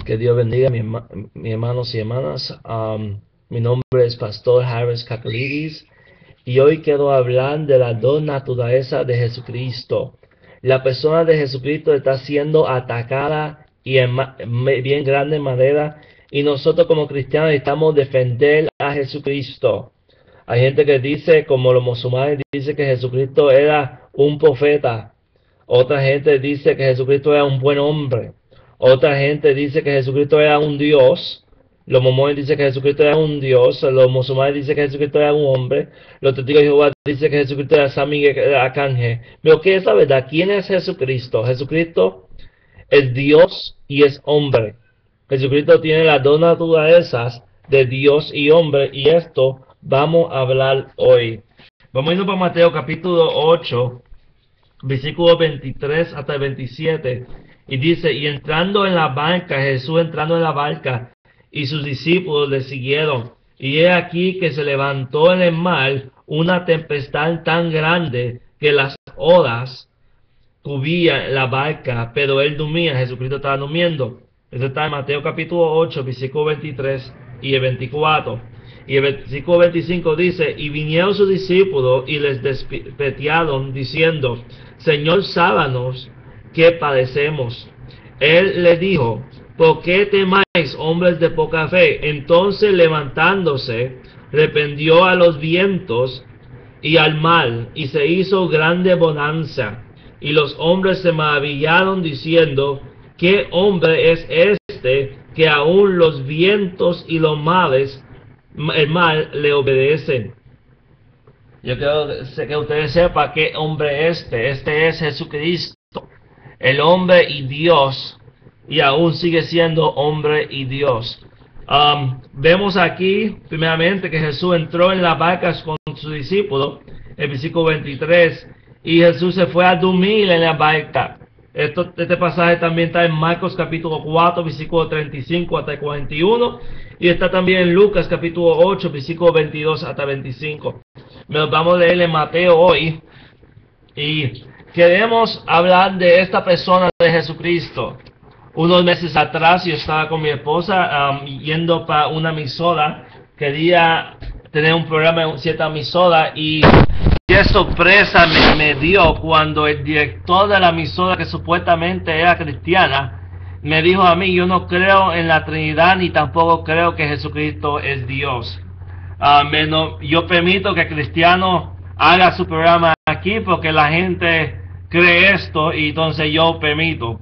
Que Dios bendiga mis hermanos y hermanas. Mi nombre es Pastor Harris Kakalidis y hoy quiero hablar de las dos naturalezas de Jesucristo. La persona de Jesucristo está siendo atacada y en bien grande manera, y nosotros como cristianos necesitamos defender a Jesucristo. Hay gente que dice, como los musulmanes, dice que Jesucristo era un profeta. Otra gente dice que Jesucristo era un buen hombre. Otra gente dice que Jesucristo era un Dios. Los mormones dicen que Jesucristo era un Dios. Los musulmanes dicen que Jesucristo era un hombre. Los testigos de Jehová dicen que Jesucristo era San Miguel Arcángel. Pero ¿qué es la verdad? ¿Quién es Jesucristo? Jesucristo es Dios y es hombre. Jesucristo tiene las dos naturalezas de Dios y hombre, y esto vamos a hablar hoy. Vamos a irnos para Mateo capítulo 8, versículo 23 hasta el 27, y dice: y entrando en la barca, Jesús entrando en la barca, y sus discípulos le siguieron, y he aquí que se levantó en el mar una tempestad tan grande que las olas cubrían la barca, pero él dormía. Jesucristo estaba durmiendo. Eso está en Mateo capítulo 8, versículo 23 y el 24. Y el versículo 25 dice: y vinieron sus discípulos y les despertaron diciendo: Señor, sábanos, que padecemos. Él le dijo: ¿por qué temáis, hombres de poca fe? Entonces, levantándose, reprendió a los vientos y al mar, y se hizo grande bonanza. Y los hombres se maravillaron diciendo: ¿qué hombre es este que aun los vientos y los mares, el mar, le obedecen? Yo quiero que ustedes sepan qué hombre este es Jesucristo, el hombre y Dios, y aún sigue siendo hombre y Dios. Vemos aquí primeramente que Jesús entró en la barca con sus discípulos, el versículo 23, y Jesús se fue a dormir en la barca. Este pasaje también está en Marcos capítulo 4, versículo 35 hasta 41, y está también en Lucas capítulo 8, versículo 22 hasta 25. Vamos a leer en Mateo hoy, y queremos hablar de esta persona de Jesucristo. Unos meses atrás yo estaba con mi esposa yendo para una emisora. Quería tener un programa en cierta emisora, y qué sorpresa me dio cuando el director de la emisora, que supuestamente era cristiana, me dijo a mí: yo no creo en la Trinidad ni tampoco creo que Jesucristo es Dios. Yo permito que cristiano haga su programa aquí porque la gente cree esto, y entonces yo permito.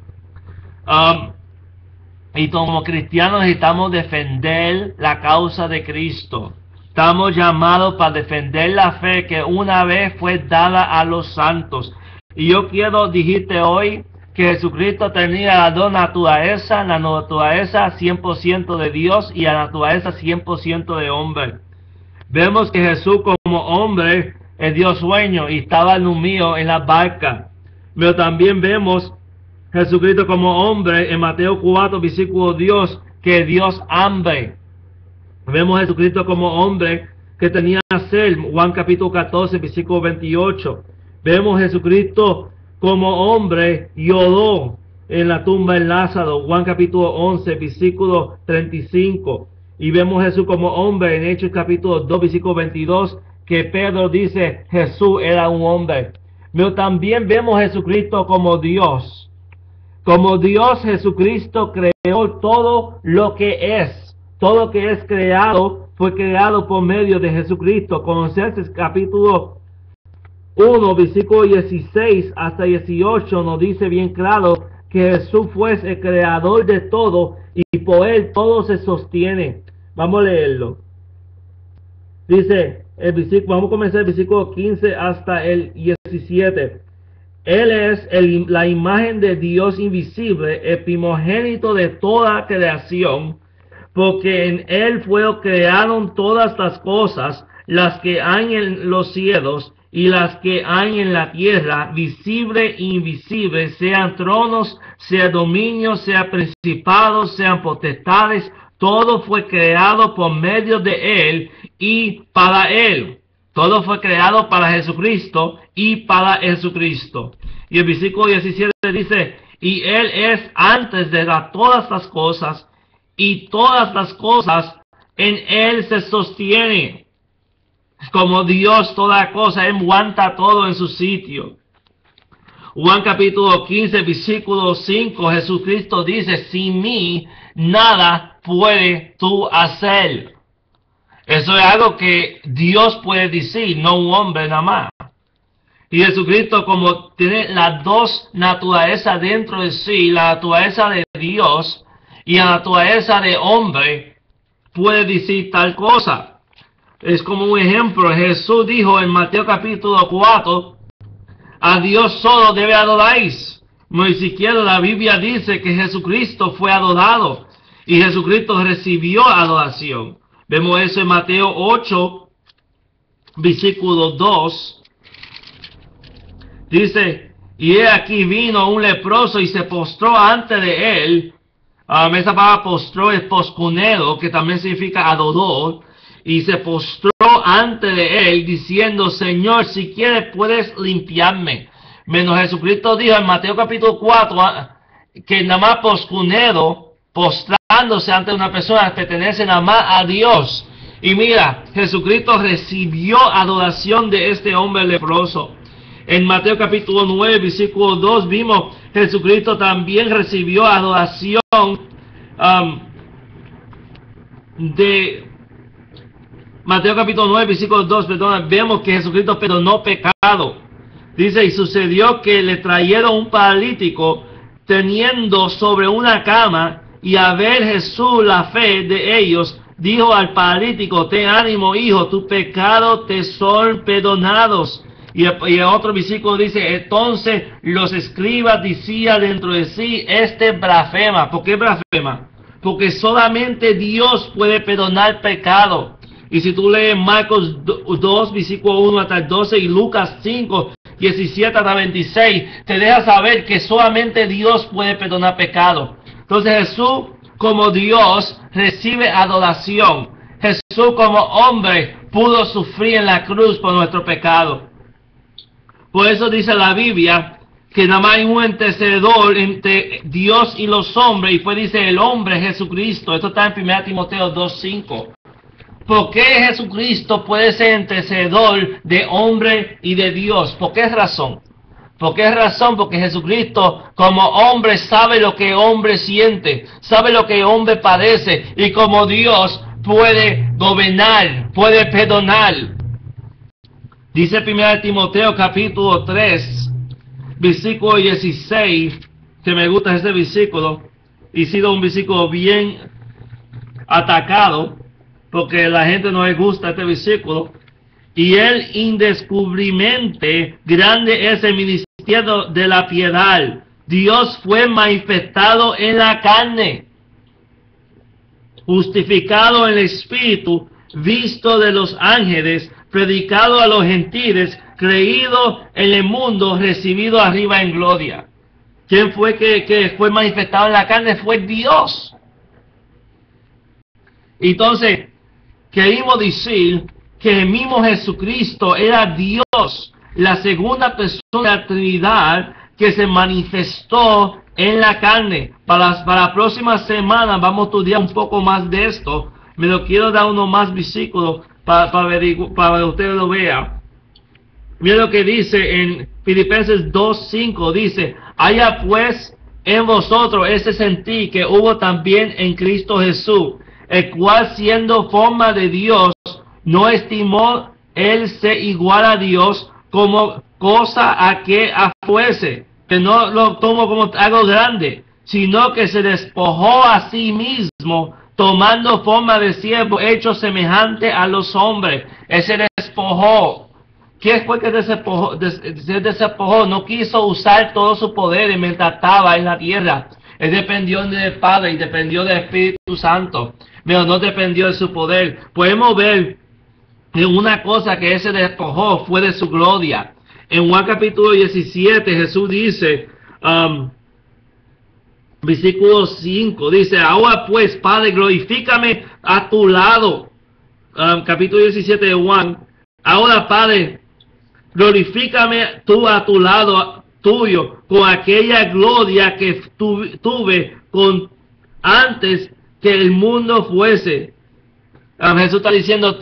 Y como cristianos necesitamos defender la causa de Cristo. Estamos llamados para defender la fe que una vez fue dada a los santos. Y yo quiero decirte hoy que Jesucristo tenía las dos naturalezas: la naturaleza 100% de Dios y la naturaleza 100% de hombre. Vemos que Jesús como hombre es Dios sueño y estaba dormido en la barca. Pero también vemos Jesucristo como hombre en Mateo 4, versículo 2, que Dios hambre. Vemos Jesucristo como hombre que tenía sed, Juan capítulo 14, versículo 28. Vemos Jesucristo como hombre lloró en la tumba de Lázaro, Juan capítulo 11, versículo 35. Y vemos Jesús como hombre en Hechos capítulo 2, versículo 22, que Pedro dice: Jesús era un hombre. Pero también vemos Jesucristo como Dios. Como Dios, Jesucristo creó todo lo que es. Todo lo que es creado fue creado por medio de Jesucristo. Colosenses capítulo 1, versículo 16 hasta 18 nos dice bien claro que Jesús fue el creador de todo y por él todo se sostiene. Vamos a leerlo. Dice el versículo, vamos a comenzar el versículo 15 hasta el 17. Él es la imagen de Dios invisible, el primogénito de toda creación, porque en Él crearon todas las cosas, las que hay en los cielos y las que hay en la tierra, visible e invisible, sean tronos, sean dominios, sean principados, sean potestades. Todo fue creado por medio de Él y para Él. Todo fue creado para Jesucristo y para Jesucristo. Y el versículo 17 dice: y Él es antes de todas las cosas, y todas las cosas en Él se sostienen. Como Dios toda cosa, Él aguanta todo en su sitio. Juan capítulo 15, versículo 5, Jesucristo dice, sin mí nada puedes tú hacer. Eso es algo que Dios puede decir, no un hombre nada más. Y Jesucristo, como tiene las dos naturalezas dentro de sí, la naturaleza de Dios y la naturaleza de hombre, puede decir tal cosa. Es como un ejemplo, Jesús dijo en Mateo capítulo 4, a Dios solo debe adoráis. Ni siquiera la Biblia dice que Jesucristo fue adorado y Jesucristo recibió adoración. Vemos eso en Mateo 8, versículo 2. Dice, y he aquí vino un leproso y se postró ante de él. Esa palabra postró es poscunero, que también significa adoró. Y se postró ante de él, diciendo, Señor, si quieres puedes limpiarme. Menos Jesucristo dijo en Mateo capítulo 4, que nada más poscunero, postrándose ante una persona, pertenece nada más a Dios. Y mira, Jesucristo recibió adoración de este hombre leproso. En Mateo capítulo 9, versículo 2, vimos, Jesucristo también recibió adoración de Mateo capítulo 9, versículo 2, vemos que Jesucristo perdonó pecado. Dice, y sucedió que le trajeron un paralítico teniendo sobre una cama, y a ver Jesús la fe de ellos, dijo al paralítico, ten ánimo, hijo, tus pecados te son perdonados. Y el otro versículo dice, entonces los escribas decían dentro de sí, este blasfema. ¿Por qué blasfema? Porque solamente Dios puede perdonar pecado. Y si tú lees Marcos 2, versículo 1 hasta el 12 y Lucas 5, 17 hasta 26, te deja saber que solamente Dios puede perdonar pecado. Entonces Jesús como Dios recibe adoración. Jesús como hombre pudo sufrir en la cruz por nuestro pecado. Por eso dice la Biblia que nada más hay un intercedor entre Dios y los hombres, y fue dice el hombre Jesucristo. Esto está en 1 Timoteo 2:5. ¿Por qué Jesucristo puede ser intercedor de hombre y de Dios? ¿Por qué razón? ¿Por qué razón? Porque Jesucristo como hombre sabe lo que hombre siente, sabe lo que hombre padece, y como Dios puede gobernar, puede perdonar. Dice 1 Timoteo capítulo 3, versículo 16, que me gusta ese versículo, y ha sido un versículo bien atacado, porque la gente no le gusta este versículo. Y él indescubridamente grande es el ministerio de la piedad. Dios fue manifestado en la carne, justificado en el Espíritu, visto de los ángeles, predicado a los gentiles, creído en el mundo, recibido arriba en gloria. ¿Quién fue que fue manifestado en la carne? Fue Dios. Entonces, queremos decir que el mismo Jesucristo era Dios, la segunda persona de la Trinidad que se manifestó en la carne. Para la próxima semana vamos a estudiar un poco más de esto. Me lo quiero dar unos más versículos para que ustedes lo vean. Mira lo que dice en Filipenses 2:5, dice, haya pues en vosotros ese sentir que hubo también en Cristo Jesús, el cual siendo forma de Dios, no estimó él ser igual a Dios como cosa a que fuese, que no lo tomó como algo grande, sino que se despojó a sí mismo, tomando forma de siervo, hecho semejante a los hombres. Él se despojó. ¿Qué fue que se despojó? No quiso usar todo su poder mientras estaba en la tierra. Él dependió del Padre y dependió del Espíritu Santo, pero no dependió de su poder. Podemos ver que una cosa que él se despojó fue de su gloria. En Juan capítulo 17 Jesús dice, versículo 5, dice, ahora pues Padre, glorifícame a tu lado. Capítulo 17 de Juan, ahora Padre, glorifícame tú a tu lado, tuyo con aquella gloria que tuve antes que el mundo fuese. Jesús está diciendo,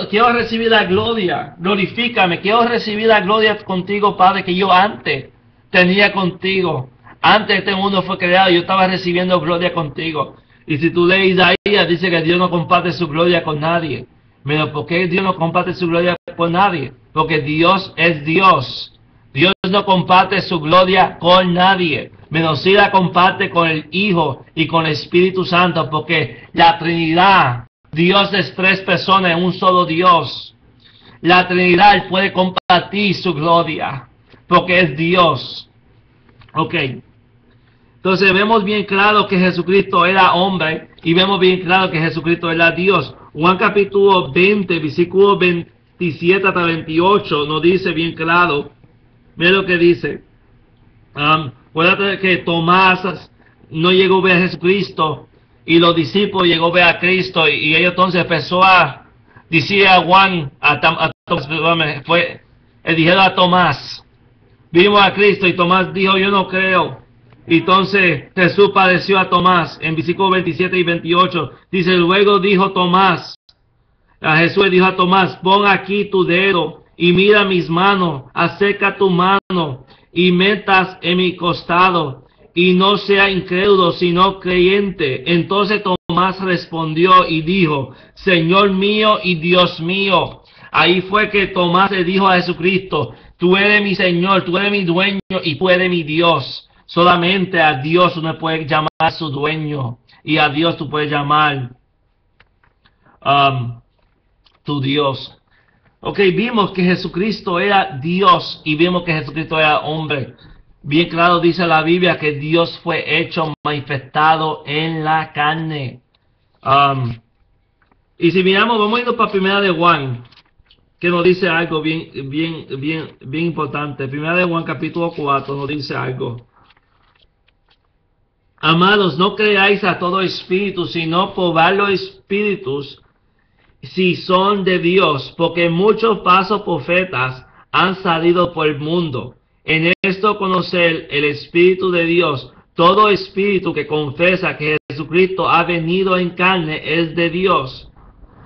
quiero recibir la gloria, glorifícame, quiero recibir la gloria contigo, Padre, que yo antes tenía contigo. Antes de este mundo fue creado, yo estaba recibiendo gloria contigo. Y si tú lees Isaías, dice que Dios no comparte su gloria con nadie. Pero ¿por qué Dios no comparte su gloria con nadie? Porque Dios es Dios. Dios no comparte su gloria con nadie, menos si la comparte con el Hijo y con el Espíritu Santo, porque la Trinidad, Dios es tres personas en un solo Dios. La Trinidad puede compartir su gloria, porque es Dios. Ok. Entonces vemos bien claro que Jesucristo era hombre y vemos bien claro que Jesucristo era Dios. Juan capítulo 20, versículo 27 hasta 28 nos dice bien claro. Mira lo que dice. Acuérdate que Tomás no llegó a ver a Jesucristo y los discípulos llegó a ver a Cristo y ellos entonces empezó a decir a Juan, dijeron a Tomás, vimos a Cristo, y Tomás dijo, yo no creo. Entonces Jesús padeció a Tomás en versículos 27 y 28. Dice, luego dijo Tomás, a Jesús le dijo a Tomás, pon aquí tu dedo y mira mis manos, acerca tu mano y metas en mi costado, y no sea incrédulo sino creyente. Entonces Tomás respondió y dijo, Señor mío y Dios mío. Ahí fue que Tomás le dijo a Jesucristo, tú eres mi Señor, tú eres mi dueño y tú eres mi Dios. Solamente a Dios uno puede llamar su dueño, y a Dios tú puedes llamar tu Dios. Ok, vimos que Jesucristo era Dios y vimos que Jesucristo era hombre. Bien claro dice la Biblia que Dios fue hecho manifestado en la carne. Y si miramos, vamos a ir para Primera de Juan, que nos dice algo bien importante. Primera de Juan capítulo 4 nos dice algo. Amados, no creáis a todo espíritu, sino probad los espíritus si son de Dios, porque muchos falsos profetas han salido por el mundo. En esto conocer el Espíritu de Dios. Todo espíritu que confiesa que Jesucristo ha venido en carne es de Dios.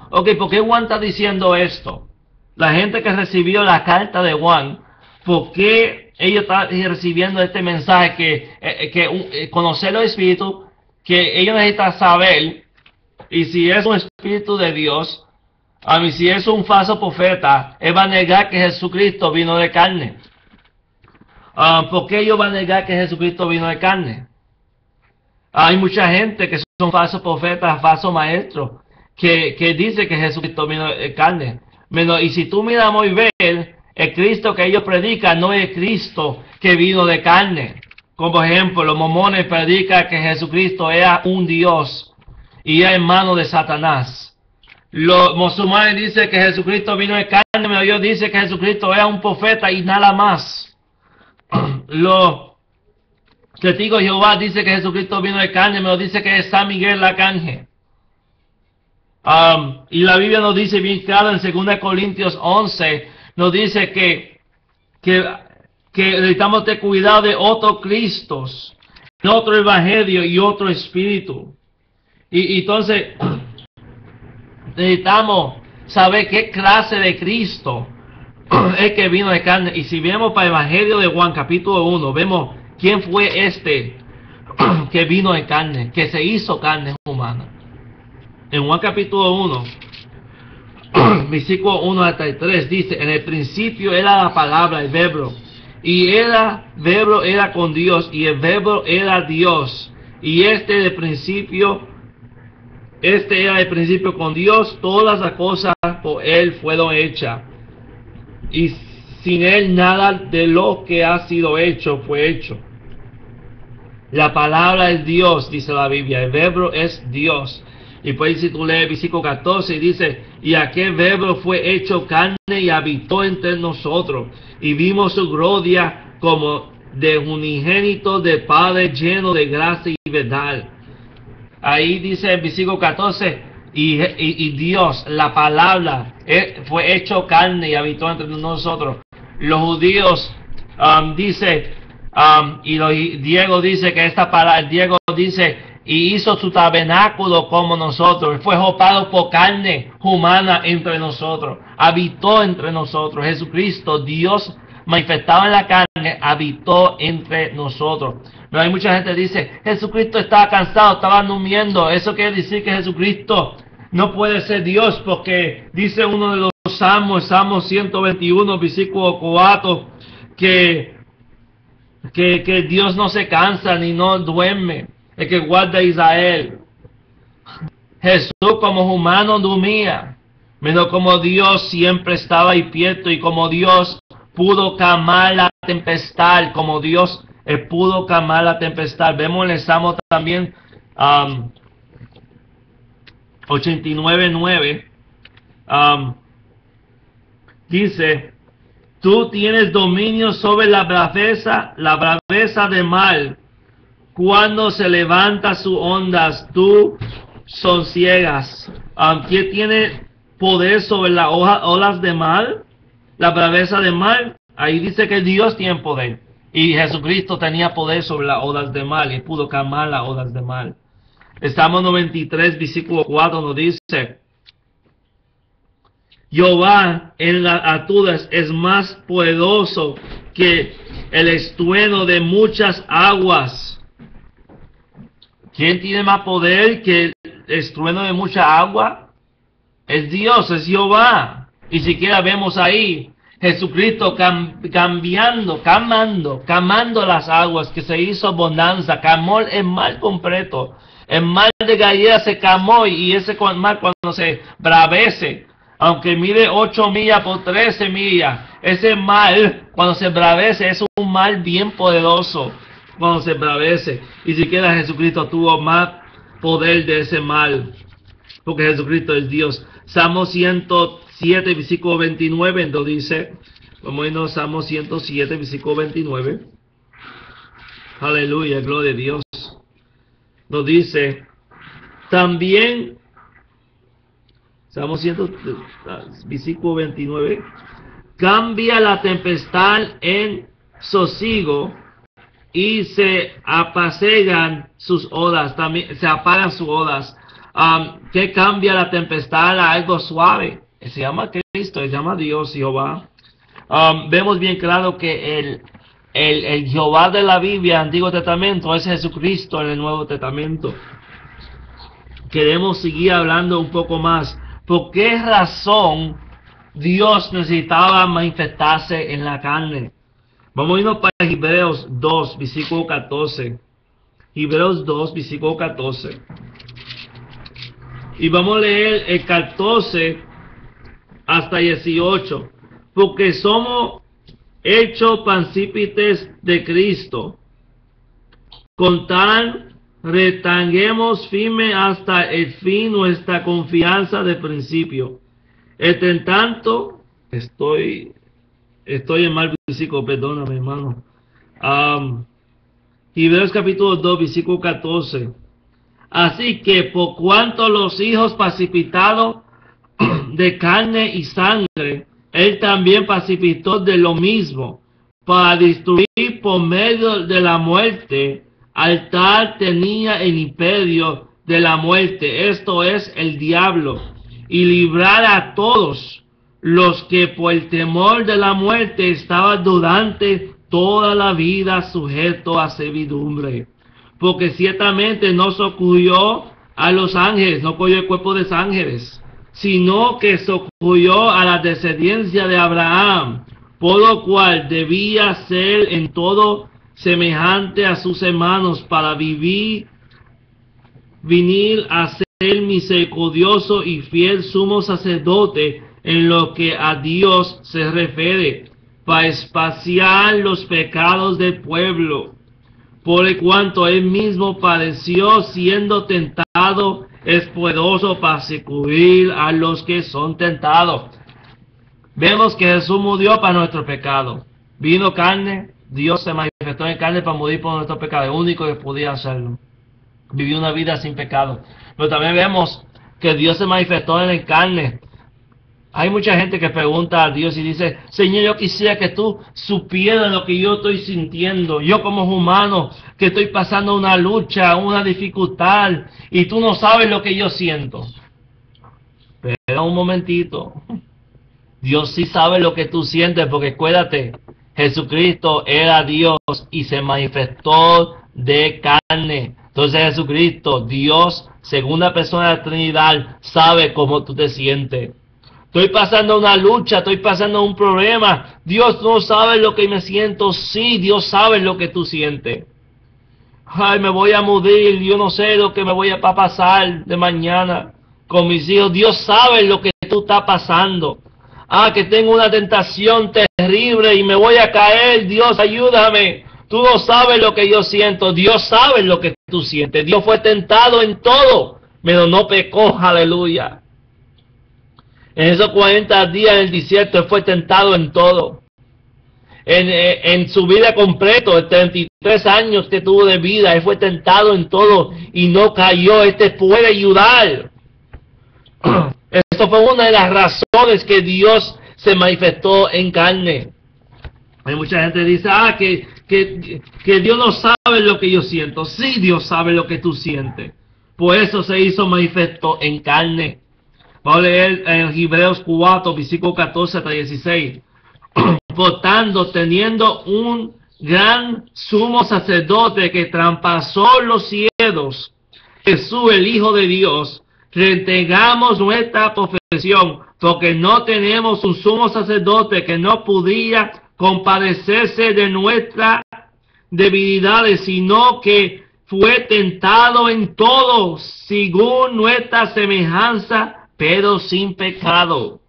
Ok, ¿por qué Juan está diciendo esto? La gente que recibió la carta de Juan, ¿por qué ellos están recibiendo este mensaje que conocer los espíritus, que ellos necesitan saber? Y si es un espíritu de Dios, si es un falso profeta, él va a negar que Jesucristo vino de carne. ¿Por qué ellos van a negar que Jesucristo vino de carne? Hay mucha gente que son falsos profetas, falsos maestros, que dice que Jesucristo vino de carne. Y si tú miras muy bien, el Cristo que ellos predican no es el Cristo que vino de carne. Como por ejemplo, los mormones predican que Jesucristo era un Dios y era hermano de Satanás. Los musulmanes dicen que Jesucristo vino de carne, pero ellos dicen que Jesucristo era un profeta y nada más. Los testigos de Jehová dicen que Jesucristo vino de carne, pero dicen que es San Miguel el Arcángel. Y la Biblia nos dice bien claro en 2 Corintios 11, nos dice que necesitamos tener cuidado de otros Cristos, otro evangelio y otro espíritu. Y entonces necesitamos saber qué clase de Cristo es que vino de carne. Y si vemos para el Evangelio de Juan capítulo 1, vemos quién fue este que vino de carne, que se hizo carne humana. En Juan capítulo 1, versículo 1 hasta 3 dice, en el principio era la palabra, el verbo, y el verbo era con Dios, y el verbo era Dios, y este era el principio con Dios. Todas las cosas por él fueron hechas, y sin él nada de lo que ha sido hecho fue hecho. La palabra es Dios, dice la Biblia, el verbo es Dios. Y pues si tú lees el versículo 14, dice, y aquel verbo fue hecho carne y habitó entre nosotros, y vimos su gloria como de unigénito de Padre, lleno de gracia y verdad. Ahí dice el versículo 14, y Dios, la palabra, fue hecho carne y habitó entre nosotros. Los judíos dice Diego dice que esta palabra, Diego dice, y hizo su tabernáculo como nosotros, fue jopado por carne humana entre nosotros, habitó entre nosotros. Jesucristo, Dios manifestado en la carne, habitó entre nosotros. Pero hay mucha gente que dice, Jesucristo estaba cansado, estaba durmiendo. Eso quiere decir que Jesucristo no puede ser Dios, porque dice uno de los salmos, Salmo 121, versículo 4, que Dios no se cansa ni no duerme, el que guarda a Israel. Jesús como humano dormía, pero como Dios siempre estaba despierto, y como Dios pudo calmar la tempestad, como Dios pudo calmar la tempestad. Vemos en el Salmo también 89:9, dice, tú tienes dominio sobre la braveza del mar. Cuando se levanta sus ondas, tú sosiegas. ¿Quién tiene poder sobre las olas de mar? La braveza del mar. Ahí dice que Dios tiene poder. Y Jesucristo tenía poder sobre las olas de mar y pudo calmar las olas de mar. El Salmo 93, versículo 4 nos dice, Jehová en las alturas es más poderoso que el estruendo de muchas aguas. ¿Quién tiene más poder que el estruendo de mucha agua? Es Dios, es Jehová. Y siquiera vemos ahí Jesucristo calmando las aguas, que se hizo bonanza, calmó el mar completo. El mar de Galilea se calmó, y ese mar cuando se bravece, aunque mide 8 millas por 13 millas, ese mar cuando se bravece es un mar bien poderoso cuando se bravece. Y siquiera Jesucristo tuvo más poder de ese mar, porque Jesucristo es Dios. Salmo 107, versículo 29, nos dice, vamos a irnos a Salmo 107, versículo 29. Aleluya, gloria a Dios. Nos dice, también, Salmo 100, versículo 29, cambia la tempestad en sosiego y se apacegan sus olas, también se apagan sus olas. ¿Qué cambia la tempestad a algo suave? Se llama Cristo, se llama Dios, Jehová. Vemos bien claro que el Jehová de la Biblia, Antiguo Testamento, es Jesucristo en el Nuevo Testamento. Queremos seguir hablando un poco más. ¿Por qué razón Dios necesitaba manifestarse en la carne? Vamos a irnos para Hebreos 2, versículo 14. Hebreos 2, versículo 14. Y vamos a leer el 14 hasta 18. Porque somos hechos partícipes de Cristo, con tal retanguemos firme hasta el fin nuestra confianza de principio. Entre tanto, estoy en mal versículo, perdóname, hermano. Hebreos capítulo 2, versículo 14. Así que por cuanto los hijos precipitados de carne y sangre, él también precipitó de lo mismo, para destruir por medio de la muerte al tal tenía el imperio de la muerte, esto es el diablo, y librar a todos los que por el temor de la muerte estaban durante toda la vida sujetos a servidumbre. Porque ciertamente no socorrió a los ángeles, no cogió el cuerpo de los ángeles, sino que socorrió a la descendencia de Abraham, por lo cual debía ser en todo semejante a sus hermanos, para venir a ser misericordioso y fiel sumo sacerdote en lo que a Dios se refiere, para expiar los pecados del pueblo. Por el cuanto él mismo padeció siendo tentado, es poderoso para socorrer a los que son tentados. Vemos que Jesús murió para nuestro pecado. Vino carne, Dios se manifestó en carne para morir por nuestro pecado, el único que podía hacerlo. Vivió una vida sin pecado. Pero también vemos que Dios se manifestó en la carne Hay mucha gente que pregunta a Dios y dice, Señor, yo quisiera que tú supieras lo que yo estoy sintiendo. Yo como humano, que estoy pasando una lucha, una dificultad, y tú no sabes lo que yo siento. Pero un momentito. Dios sí sabe lo que tú sientes, porque acuérdate, Jesucristo era Dios y se manifestó de carne. Entonces Jesucristo, Dios, segunda persona de la Trinidad, sabe cómo tú te sientes. Estoy pasando una lucha, estoy pasando un problema. Dios no sabe lo que me siento. Sí, Dios sabe lo que tú sientes. Ay, me voy a morir, yo no sé lo que me voy a pasar de mañana con mis hijos. Dios sabe lo que tú estás pasando. Ah, que tengo una tentación terrible y me voy a caer. Dios, ayúdame. Tú no sabes lo que yo siento. Dios sabe lo que tú sientes. Dios fue tentado en todo, pero no pecó. Aleluya. En esos 40 días en el desierto, Él fue tentado en todo. En su vida completo, 33 años que tuvo de vida, Él fue tentado en todo y no cayó. Este puede ayudar. Esto fue una de las razones que Dios se manifestó en carne. Hay mucha gente que dice, que Dios no sabe lo que yo siento. Sí, Dios sabe lo que tú sientes. Por eso se hizo manifiesto en carne. Vamos a leer en Hebreos 4, versículo 14 hasta 16. Por tanto, teniendo un gran sumo sacerdote que traspasó los cielos, Jesús, el Hijo de Dios, reentregamos nuestra profesión, porque no tenemos un sumo sacerdote que no pudiera compadecerse de nuestras debilidades, sino que fue tentado en todo, según nuestra semejanza, pero sin pecado.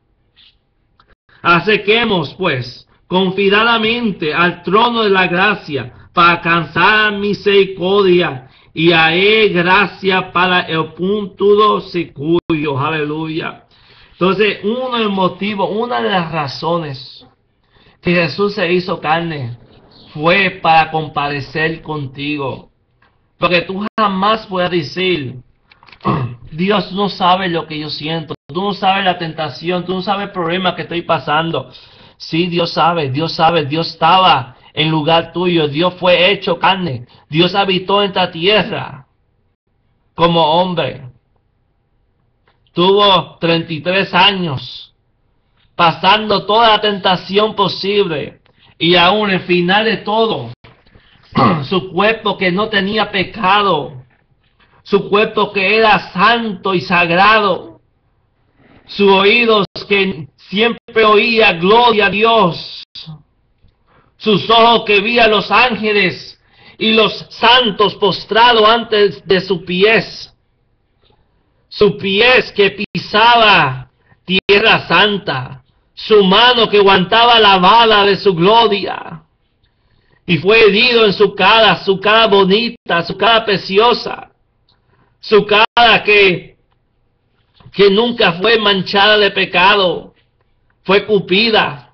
Acerquemos, pues, confiadamente al trono de la gracia, para alcanzar misericordia y hallar gracia para el oportuno socorro. Aleluya. Entonces, uno de los motivos, una de las razones que Jesús se hizo carne fue para compadecer contigo. Porque tú jamás puedes decir, Dios no sabe lo que yo siento, tú no sabes la tentación, tú no sabes el problema que estoy pasando. Sí, Dios sabe, Dios estaba en lugar tuyo, Dios fue hecho carne, Dios habitó en esta tierra como hombre. Tuvo 33 años pasando toda la tentación posible y aún al final de todo, su cuerpo que no tenía pecado, su cuerpo que era santo y sagrado, sus oídos que siempre oía gloria a Dios, sus ojos que veían los ángeles y los santos postrados antes de sus pies que pisaba tierra santa, su mano que aguantaba la bala de su gloria, y fue herido en su cara bonita, su cara preciosa, su cara que nunca fue manchada de pecado, fue cupida.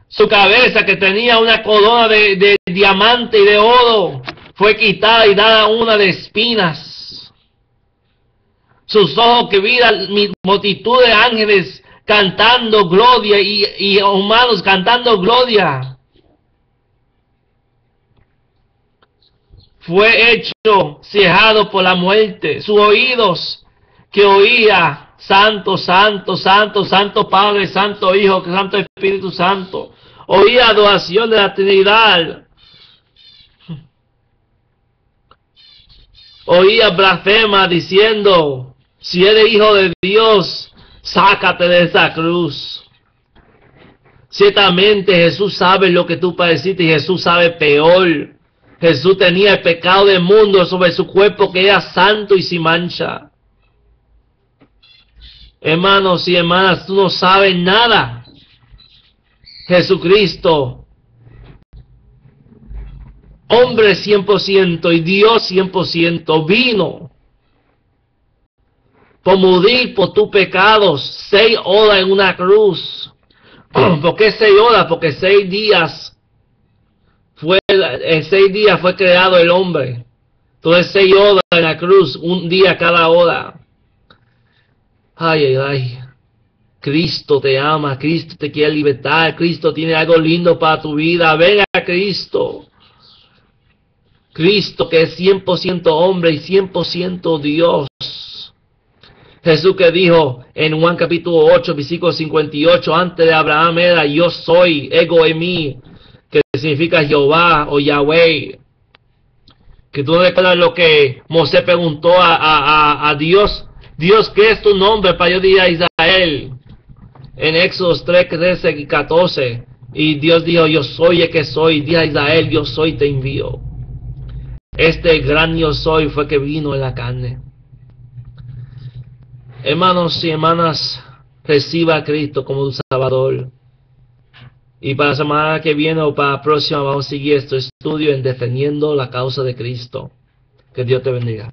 Su cabeza que tenía una corona de diamante y de oro, fue quitada y dada una de espinas. Sus ojos que vieron multitud de ángeles cantando gloria y humanos cantando gloria. Fue hecho cejado por la muerte. Sus oídos que oía, santo, santo, santo, santo Padre, santo Hijo, santo Espíritu Santo. Oía adoración de la Trinidad. Oía blasfema diciendo, si eres hijo de Dios, sácate de esa cruz. Ciertamente Jesús sabe lo que tú padeciste y Jesús sabe peor. Jesús tenía el pecado del mundo sobre su cuerpo que era santo y sin mancha. Hermanos y hermanas, tú no sabes nada. Jesucristo, hombre 100% y Dios 100%, vino por morir por tus pecados 6 horas en una cruz. ¿Por qué 6 horas? Porque 6 días en 6 días fue creado el hombre. Entonces 6 horas en la cruz, un día cada hora. Ay, ay, ay. Cristo te ama, Cristo te quiere libertar, Cristo tiene algo lindo para tu vida. Ven a Cristo. Cristo que es 100% hombre y 100% Dios. Jesús que dijo en Juan capítulo 8, versículo 58, antes de Abraham era yo soy, ego eimi, que significa Jehová o Yahweh. Que tú no recuerdas lo que Moisés preguntó a Dios. Dios, ¿qué es tu nombre para yo decir a Israel? En Éxodo 3, 13 y 14. Y Dios dijo, yo soy el que soy. Di a Israel, yo soy, te envío. Este gran yo soy fue que vino en la carne. Hermanos y hermanas, reciba a Cristo como tu Salvador. Y para la semana que viene o para la próxima vamos a seguir este estudio en defendiendo la causa de Cristo. Que Dios te bendiga.